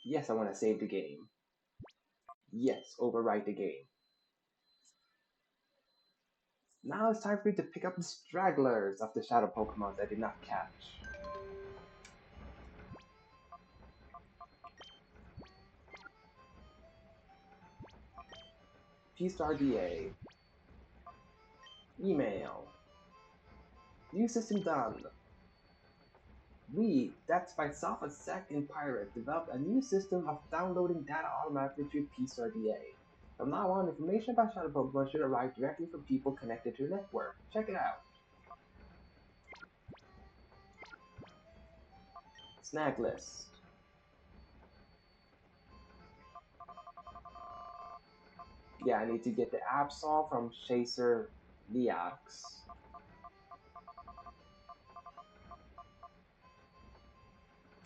Yes, I want to save the game. Yes, overwrite the game. Now it's time for you to pick up the stragglers of the shadow Pokemon I did not catch. P-Star-DA. Email. New system done. We, that's myself and Second Pirate, developed a new system of downloading data automatically through P-Star-DA. From now on, information about shadow Pokemon should arrive directly from people connected to your network. Check it out. Snag list. Yeah, I need to get the Absol from Chaser Leox.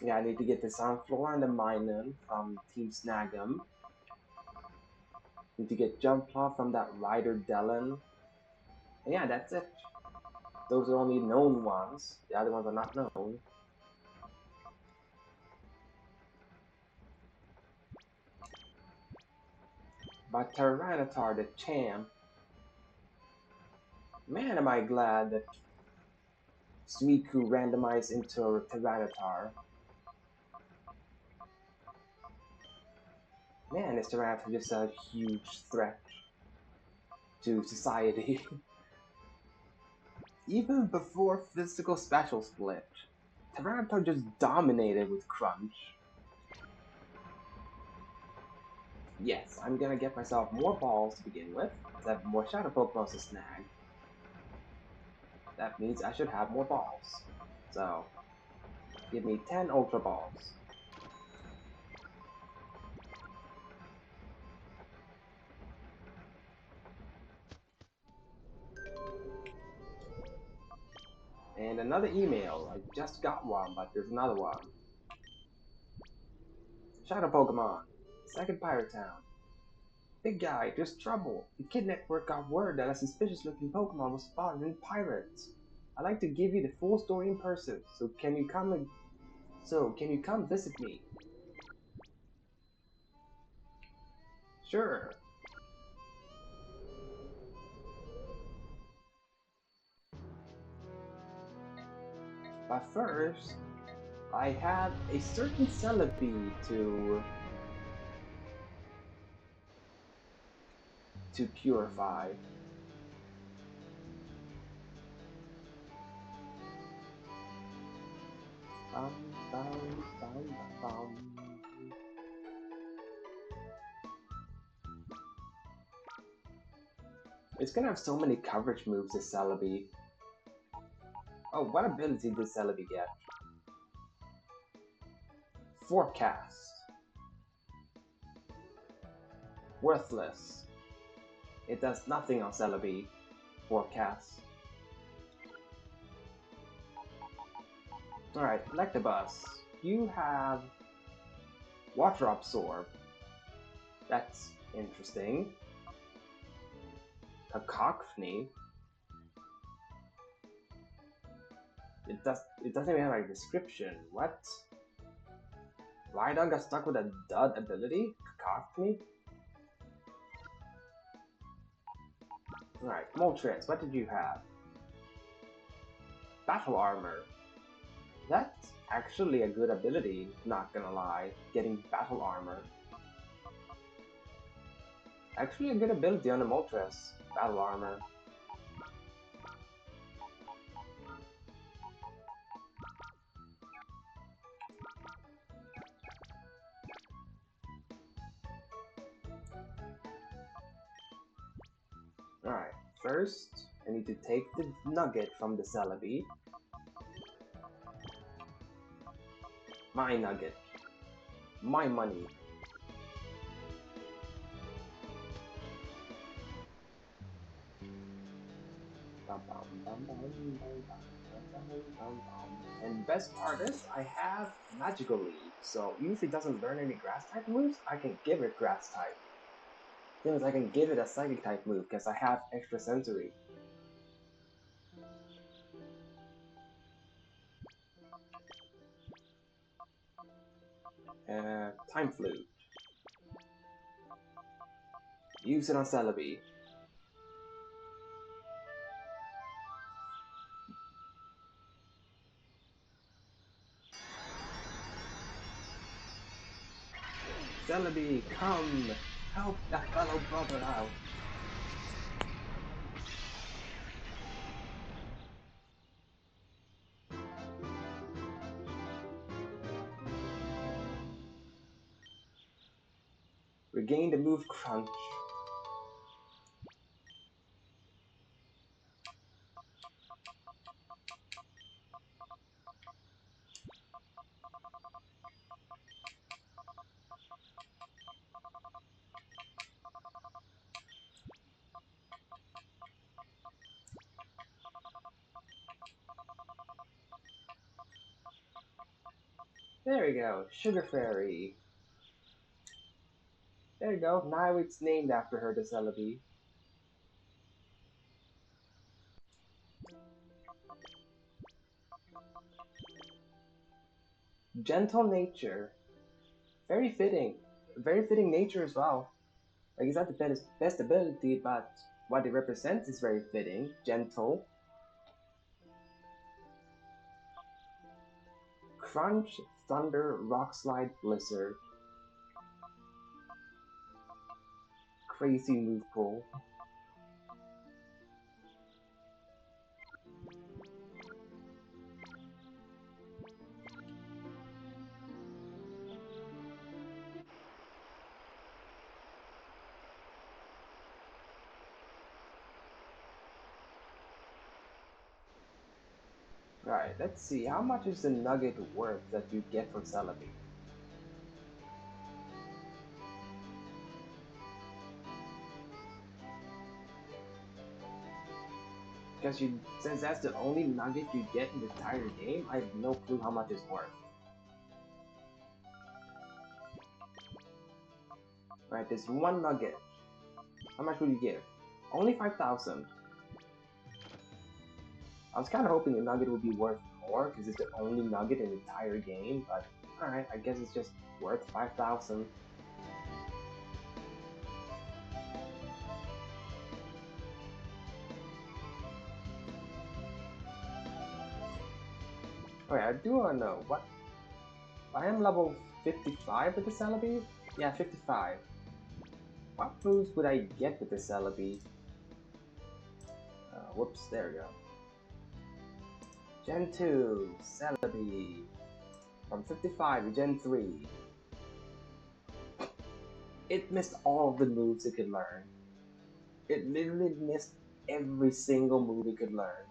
Yeah, I need to get the Sunflora and the Minun from Team Snagem. Need to get Jumpluff from that Ryder Dellen. And yeah, that's it. Those are only known ones. The other ones are not known. But Tyranitar, the champ. Man, am I glad that Suicune randomized into a Tyranitar. Man, is Tyranitar just a huge threat to society. Even before physical special split, Tyranitar just dominated with Crunch. Yes, I'm gonna get myself more balls to begin with, because I have more Shadow Pokemon to snag. That means I should have more balls. So, give me 10 Ultra Balls. And another email. I just got one, but there's another one. Shadow Pokemon. Second Pirate Town. Big guy, there's trouble. The Kid Network got word that a suspicious-looking Pokemon was spotted in Pirates. I'd like to give you the full story in person, so can you come visit me? Sure. But first, I have a certain Celebi to purify. Bum, bum, bum, bum. It's gonna have so many coverage moves, this Celebi. Oh, what ability did Celebi get? Forecast. Worthless. It does nothing on Celebi. Forecast. Alright, Electabuzz. You have Water Absorb. That's interesting. Cacophony. It doesn't even have a description. What? Rhydon got stuck with a dud ability? Cacophony? Alright, Moltres, what did you have? Battle Armor. That's actually a good ability, not gonna lie. Getting Battle Armor. Actually a good ability on the Moltres. Battle Armor. Alright, first, I need to take the nugget from the Celebi. My nugget. My money. And best part is, I have Magical Leaf, so even if it doesn't learn any Grass type moves, I can give it Grass type. Thing is, I can give it a Psychic type move because I have Extra Sensory. Time Flute. Use it on Celebi. Celebi, come! Help that fellow brother out! Regain the move Crunch. There we go, Sugar Fairy. There you go, now it's named after her, the Celebi. Gentle nature. Very fitting. Very fitting nature as well. Like, it's not the best ability, but what it represents is very fitting. Gentle. Crunch, Thunder, Rock Slide, Blizzard. Crazy move pool. Right, let's see, how much is the nugget worth that you get from Celebi? Because since that's the only nugget you get in the entire game, I have no clue how much it's worth. Right, there's one nugget. How much would you give? Only 5,000. I was kind of hoping the nugget would be worth more, because it's the only nugget in the entire game, but alright, I guess it's just worth 5,000. Okay, I do want to know, what... I am level 55 with the Celebi? Yeah, 55. What moves would I get with the Celebi? Whoops, there we go. Gen 2, Celebi. From 55 to Gen 3. It missed all of the moves it could learn. It literally missed every single move it could learn.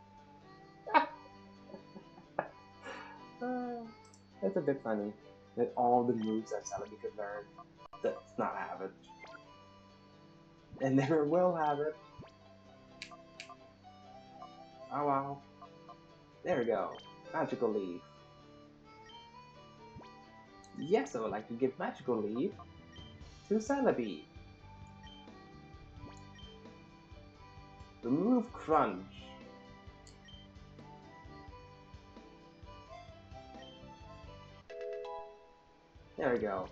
That's a bit funny. That all the moves that Celebi could learn does not have it. And never will have it. Oh wow. There we go. Magical Leaf. Yes, I would like to give Magical Leaf to Celebi. Remove Crunch. There we go.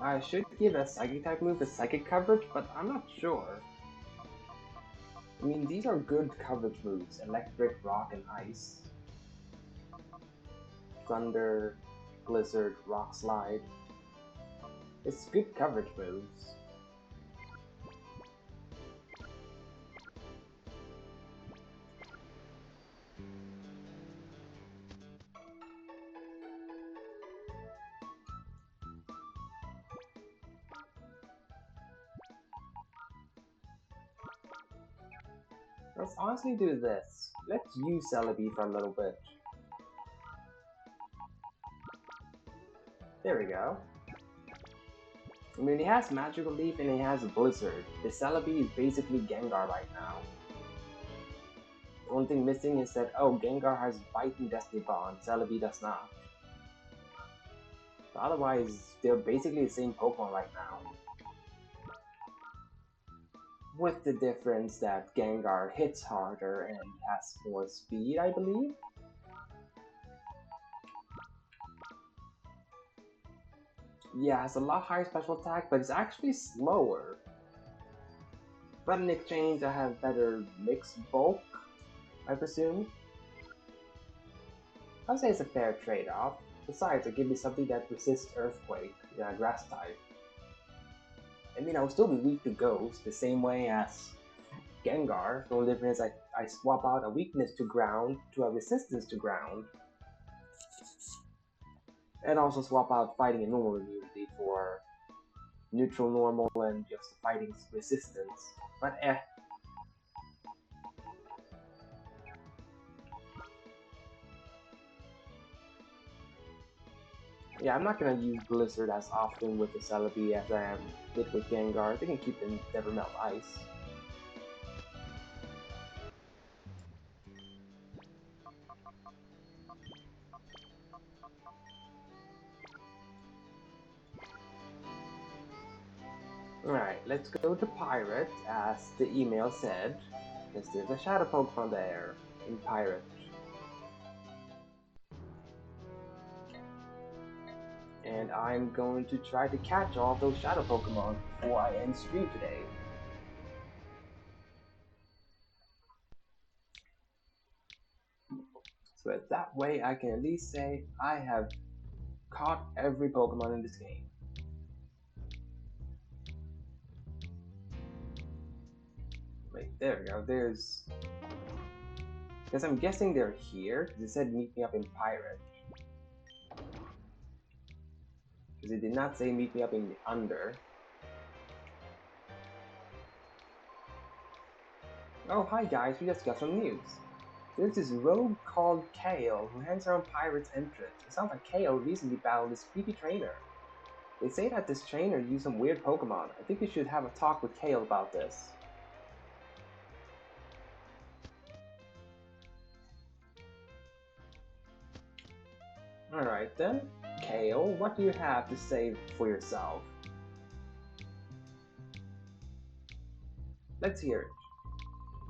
I should give a Psychic type move a Psychic coverage, but I'm not sure. I mean, these are good coverage moves. Electric, Rock, and Ice. Thunder, Blizzard, Rock Slide. It's good coverage moves. Let's honestly do this. Let's use Celebi for a little bit. There we go. I mean, he has Magical Leaf and he has Blizzard. The Celebi is basically Gengar right now. The only thing missing is that, oh, Gengar has Bite and Destiny Bond, Celebi does not. But otherwise, they're basically the same Pokemon right now. With the difference that Gengar hits harder and has more speed, I believe? Yeah, it's a lot higher special attack, but it's actually slower. But in exchange, I have better mixed bulk, I presume. I'd say it's a fair trade-off. Besides, it gives me something that resists Earthquake, yeah, grass type. I mean, I will still be weak to Ghost, the same way as Gengar. The only difference is I swap out a weakness to ground to a resistance to ground. And also swap out fighting and normal immunity for neutral, normal, and just fighting resistance. But yeah, I'm not gonna use Blizzard as often with the Celebi as I did with Gengar. They can keep in Never Melt Ice. Alright, let's go to Pirate, as the email said, because there's a Shadow Pokemon there in Pirate. And I'm going to try to catch all those Shadow Pokemon before I end stream today. So that way I can at least say I have caught every Pokemon in this game. Wait, there we go, there's... Because I'm guessing they're here, because it said meet me up in Pirate. Because it did not say meet me up in the Under. Oh, hi guys, we just got some news. There's this rogue called Kale who hangs around Pirate's entrance. It sounds like Kale recently battled this creepy trainer. They say that this trainer used some weird Pokemon. I think we should have a talk with Kale about this. Alright then, Kale, what do you have to say for yourself? Let's hear it.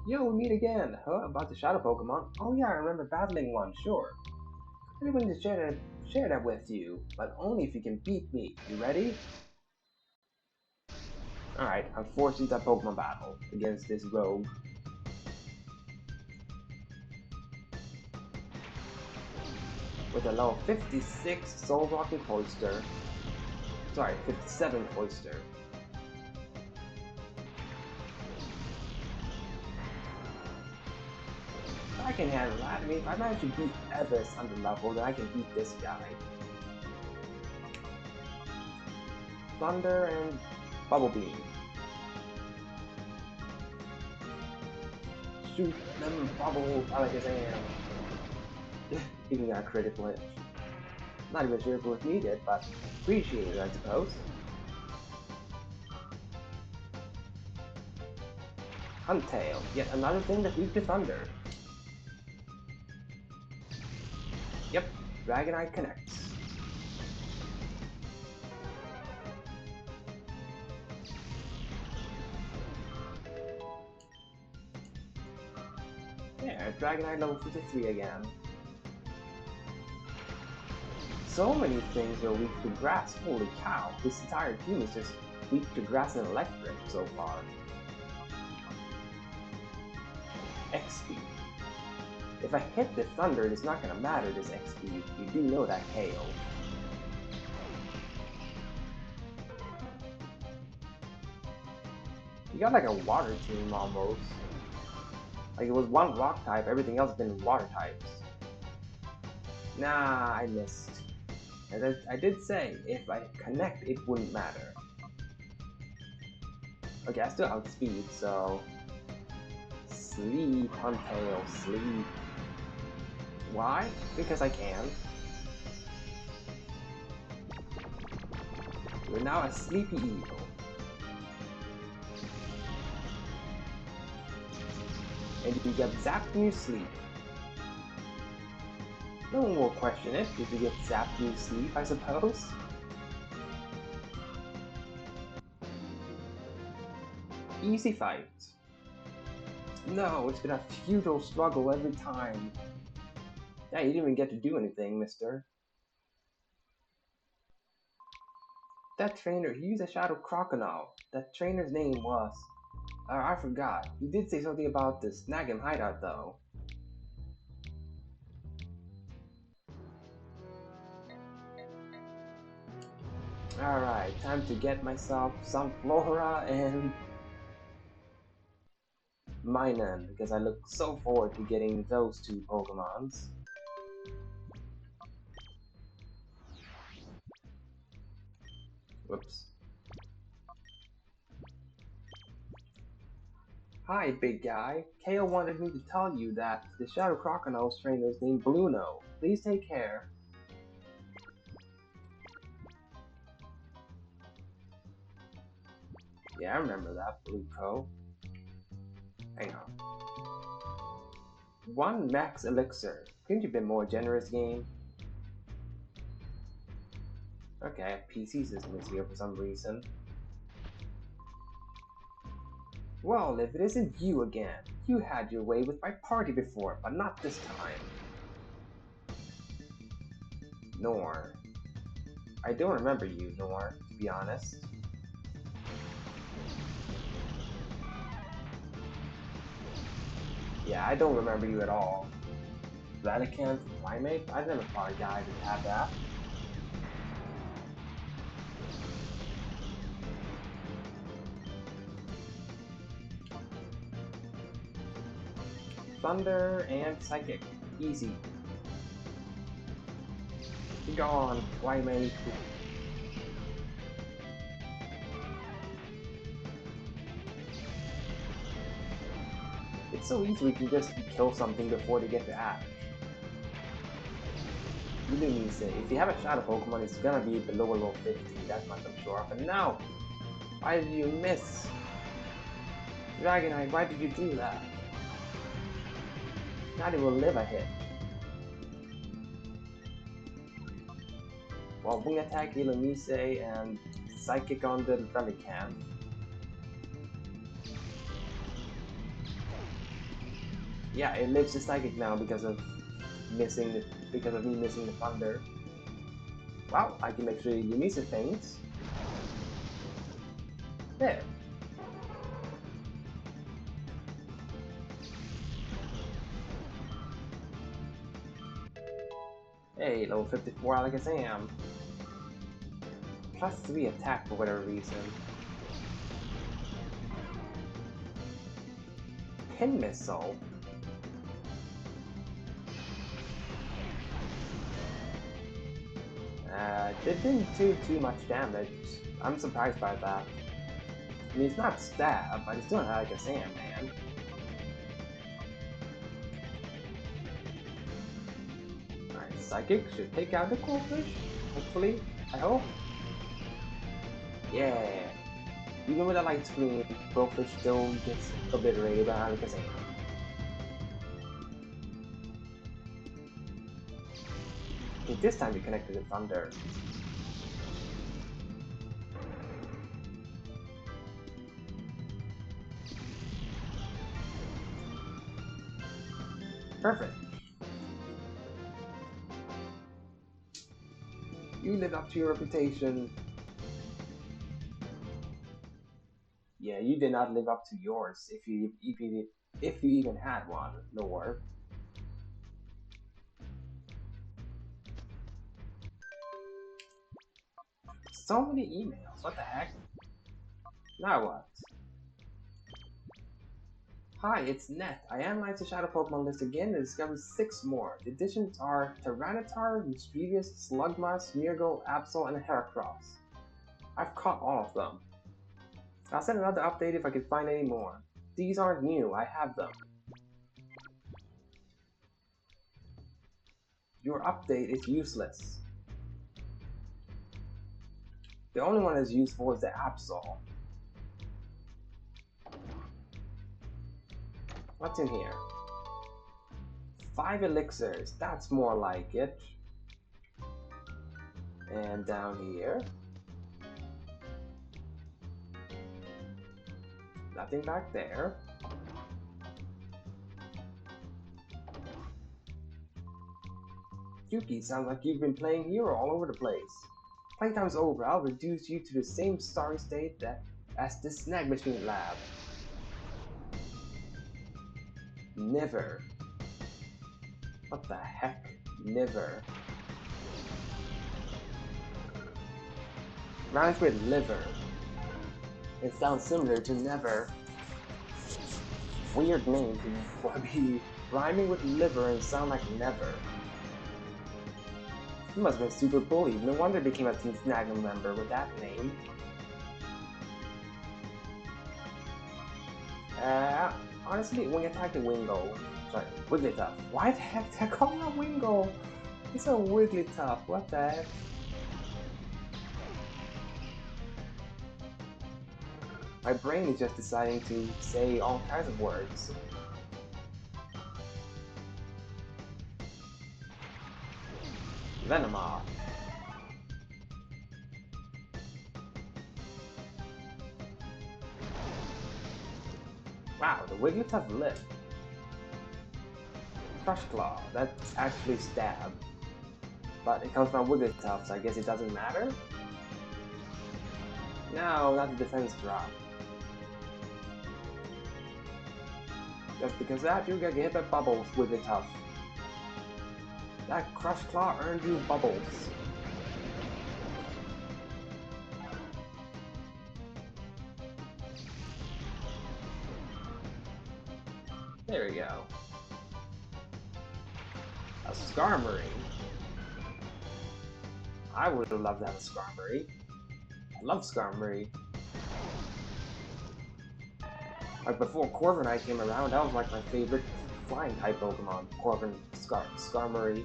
Yo, we meet again! Huh? About the Shadow Pokemon? Oh yeah, I remember battling one, sure. I'm going to share that with you, but only if you can beat me. You ready? Alright, I'm forced into a Pokemon battle against this rogue. With a level 56 Soul Rocket Cloyster. Sorry, 57 Cloyster. I can handle that. I mean, if I manage to beat Evis on the level, then I can beat this guy. Thunder and Bubble Beam. Shoot them bubble Alakazam. Even got a critical hit. Not even sure if it was needed, but appreciated, I suppose. Huntail, yet another thing that weak to Thunder. Yep, Dragonite connects. Yeah, Dragonite level 53 again. So many things are weak to grass, holy cow. This entire team is just weak to grass and electric so far. X-Speed. If I hit the Thunder, it's not gonna matter this X-Speed. You do know that, Kale. You got like a water team almost. Like it was one rock type, everything else has been water types. Nah, I missed. And I did say, if I connect, it wouldn't matter. Okay, I still outspeed, so... Sleep, Huntail, sleep. Why? Because I can. You're now a sleepy eagle. And you get zapped in your sleep. No one will question it if you get zapped in your sleep, I suppose. Easy fight. No, it's been a futile struggle every time. Yeah, you didn't even get to do anything, mister. That trainer, he used a shadow crocodile. That trainer's name was... I forgot. He did say something about the Sangem Hideout though. Alright, time to get myself some Flora and Minun, because I look so forward to getting those two Pokemons. Whoops. Hi, big guy. Kale wanted me to tell you that the Shadow Crocodile's trainer is named Bluno. Please take care. Yeah, I remember that, Blueco. Hang on. 1 max elixir. Couldn't you be more generous, game? Okay, PC system is here for some reason. Well, if it isn't you again. You had your way with my party before, but not this time. Nor. I don't remember you, Nor, to be honest. Yeah, I don't remember you at all. Vatican Primate? I've never fought a guy that had that. Thunder and Psychic. Easy. Be gone, Primate. It's so easy we can just kill something before they get to act. You didn't even say, if you have a Shadow Pokemon, it's gonna be below level 50, that much I'm sure. But no! Why did you miss? Dragonite, why did you do that? Now they will live a hit. Well, Wing Attack, Ilamise, and Psychic on the Relicanth. Yeah, it lives the Psychic now because of me missing the Thunder. Well, I can make sure Ilamise faints. There. Hey, level 54 like I am. Plus 3 attack for whatever reason. Pin Missile? It didn't do too much damage. I'm surprised by that. I mean, it's not stab, but it's still not like a Sand, man. Alright, Psychic should take out the Goldfish. Hopefully. I hope. Yeah. Even with a light screen, Goldfish still gets obliterated by Alakazam. Okay, this time we connected the Thunder. Perfect. You lived up to your reputation. Yeah, you did not live up to yours if you even had one, Nor. So many emails, what the heck? Now what? Hi, it's Net. I analyzed the Shadow Pokemon list again and discovered 6 more. The additions are Tyranitar, Mischievous, Slugma, Smeargle, Absol, and Heracross. I've caught all of them. I'll send another update if I can find any more. These aren't new, I have them. Your update is useless. The only one that's useful is the Absol. What's in here? 5 elixirs, that's more like it. And down here. Nothing back there. Yuki, sounds like you've been playing Hero all over the place. Playtime's over. I'll reduce you to the same sorry state as this snack machine lab. Never. What the heck? Never. Rhymes with liver. It sounds similar to never. Weird name to be rhyming with liver and sound like never. He must have been super bullied. No wonder he became a Team Snagem member with that name. Honestly, when you attack the Wingo, sorry, Wigglytuff. Why the heck did I call him a Wingo? It's a Wigglytuff. What the heck? My brain is just deciding to say all kinds of words. Venomoth. Wow, the Wigglytuff lip. Crush Claw, that's actually stab. But it comes from Wigglytuff, so I guess it doesn't matter? No, not the defense drop. Just because that, you get hit by bubbles, Wigglytuff. That Crush Claw earned you bubbles. There we go. A Skarmory. I would have loved to have a Skarmory. I love Skarmory. Like before Corviknight came around, that was like my favorite flying type Pokemon. Skarmory.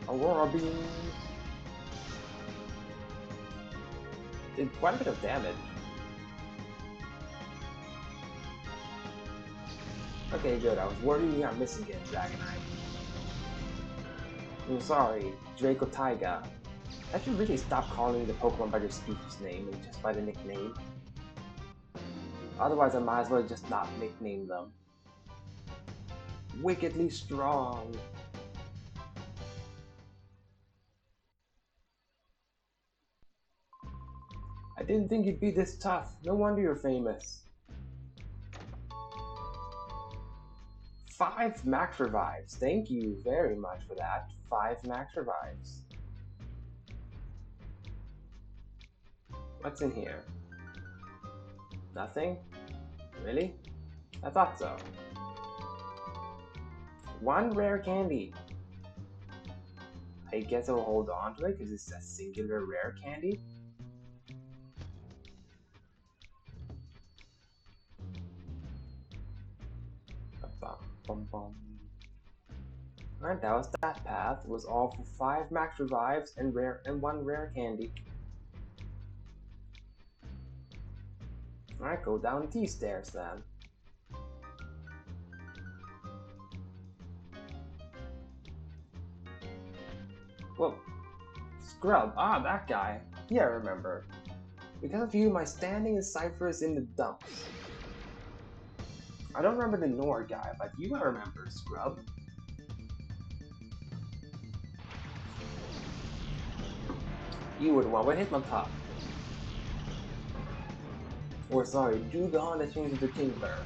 Aurora Beam did quite a bit of damage. Okay, good. I was worried we got missing again, Dragonite. I'm sorry, Draco Taiga. I should really stop calling the Pokemon by their species name and just by the nickname. Otherwise, I might as well just not nickname them. Wickedly strong. I didn't think you'd be this tough. No wonder you're famous. 5 max revives. Thank you very much for that. 5 max revives. What's in here? Nothing? Really? I thought so. 1 rare candy. I guess I'll hold on to it because it's a singular rare candy. Alright, that was that path. It was all for 5 max revives and 1 rare candy. Alright, go down these stairs then. Whoa. Scrub. Ah, that guy. Yeah, I remember. Because of you, my standing in Cypher is in the dumps. I don't remember the Nord guy, but you remember Scrub. You were the one with Hitmontop. Or sorry, Dewgong that changed into Kingler.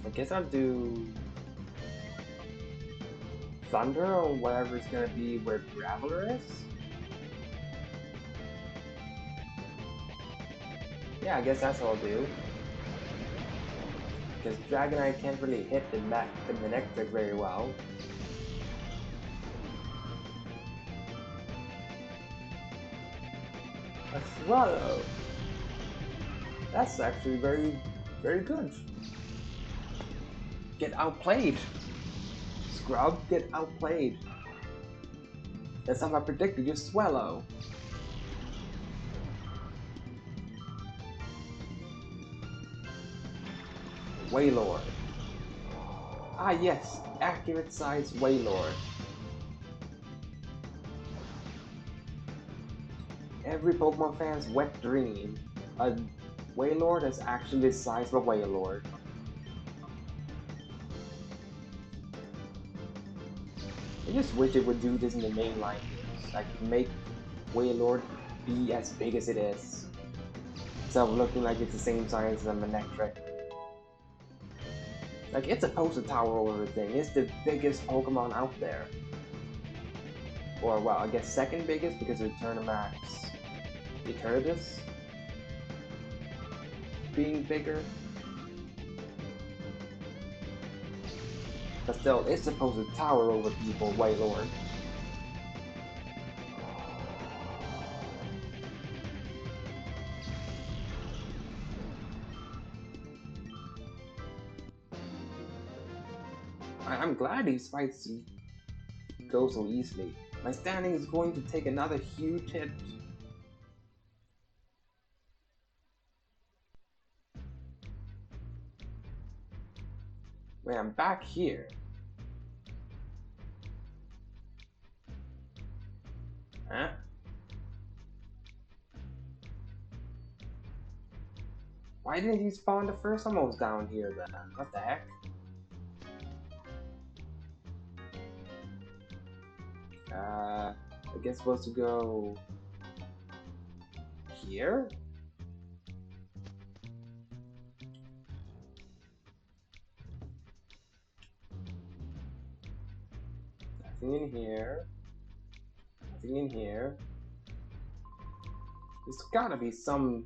I guess I'll do Thunder or whatever it's gonna be where Graveler is. Yeah, I guess that's what I'll do. Because Dragonite can't really hit the Manectric very well. A Swallow! That's actually very, very good. Get outplayed! Scrub, get outplayed. That's how I predicted, you Swallow. Wailord. Ah yes, accurate size Wailord. Every Pokemon fan's wet dream. A Wailord is actually the size of a Wailord. I just wish it would do this in the mainline games. Like, make Wailord be as big as it is. Instead of looking like it's the same size as a Manectric. Like, it's supposed to tower over everything. It's the biggest Pokemon out there. Or, well, I guess second biggest because of Eternamax. Eternatus being bigger. But still, it's supposed to tower over people, Wailord. I'm glad these fights go so easily. My standing is going to take another huge hit. Wait, I'm back here. Huh? Why didn't he spawn the first time I was down here then? What the heck? I guess supposed to go here? Nothing in here. Nothing in here. There's gotta be some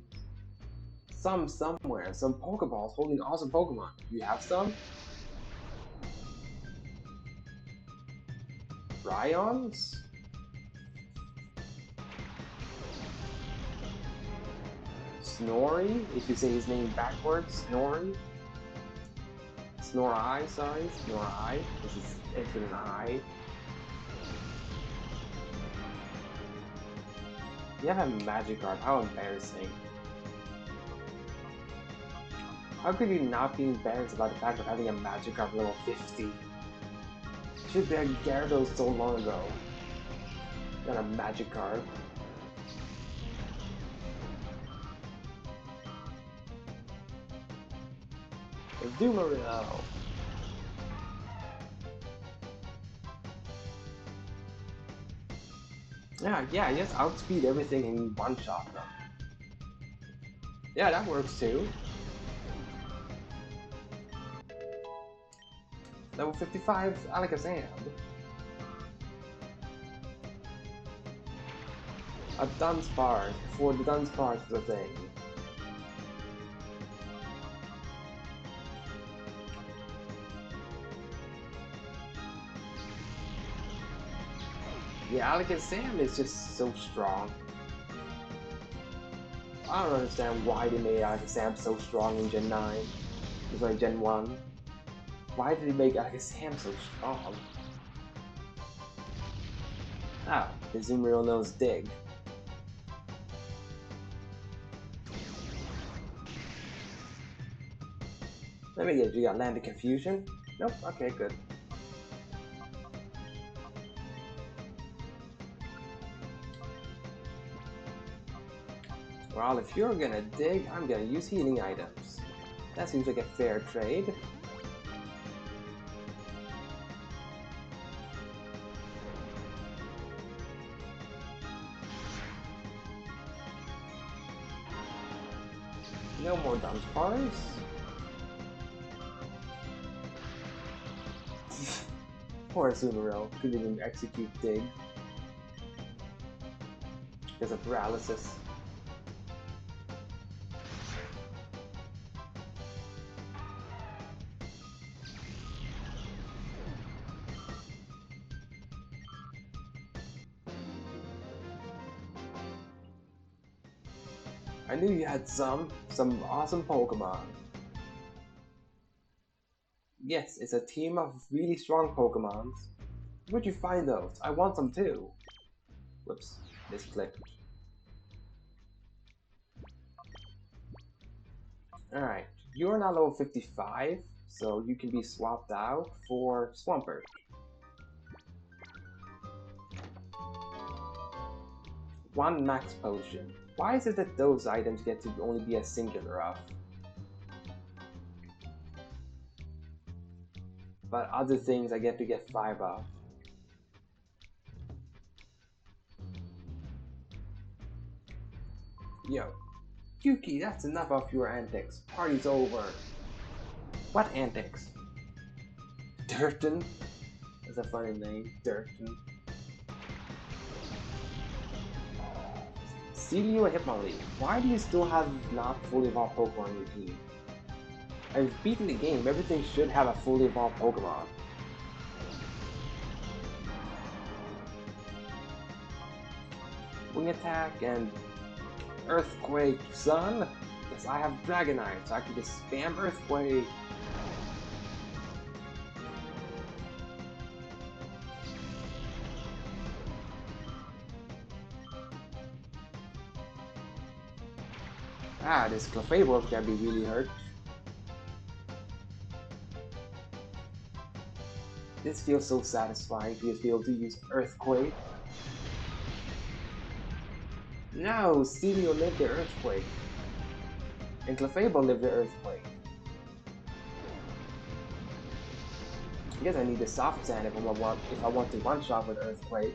somewhere. Some Pokeballs holding awesome Pokemon. You have some? Ryons? Snorri? If you say his name backwards, Snorri? Snorai, sorry, Snorai. This is it's an I. You have a Magikarp, how embarrassing. How could you not be embarrassed about the fact of having a Magikarp level 50? Should be a Gyarados so long ago. Not a Magikarp. A Doomarino. Yeah, just outspeed everything in one shot though. Yeah, that works too. Level 55 Alakazam. A Dunsparce for the Dunsparce for the thing. Yeah, Alakazam is just so strong. I don't understand why they made Alakazam so strong in Gen 9. It's like Gen 1. Why did they make Alakazam so strong? Ah, the Azumarill knows Dig. Let me get you got Landed Confusion? Nope, okay, good. Well, if you're gonna dig, I'm gonna use healing items. That seems like a fair trade. No more Dunsparce. Poor Azumarill couldn't even execute Dig. Because of paralysis. I knew you had some awesome Pokemon. Yes, it's a team of really strong Pokemons. Where'd you find those? I want some too. Whoops, misclicked. Alright, You're now level 55, so you can be swapped out for Swampert. One max potion. Why is it that those items get to only be a singular of? But other things I get to get 5 of. Yo, Yuki, that's enough of your antics. Party's over. What antics? Durton? That's a funny name, Durton. Celio and Hitmonlee, why do you still have not fully evolved Pokemon in your team? I've beaten the game, everything should have a fully evolved Pokemon. Wing Attack and Earthquake, son! Yes, I have Dragonite, so I can just spam Earthquake. Ah, this Clefable is gonna be really hurt. This feels so satisfying to be able to use Earthquake. No, Celio lived the Earthquake. And Clefable lived the Earthquake. I guess I need the Soft Sand if I want to one-shot with Earthquake.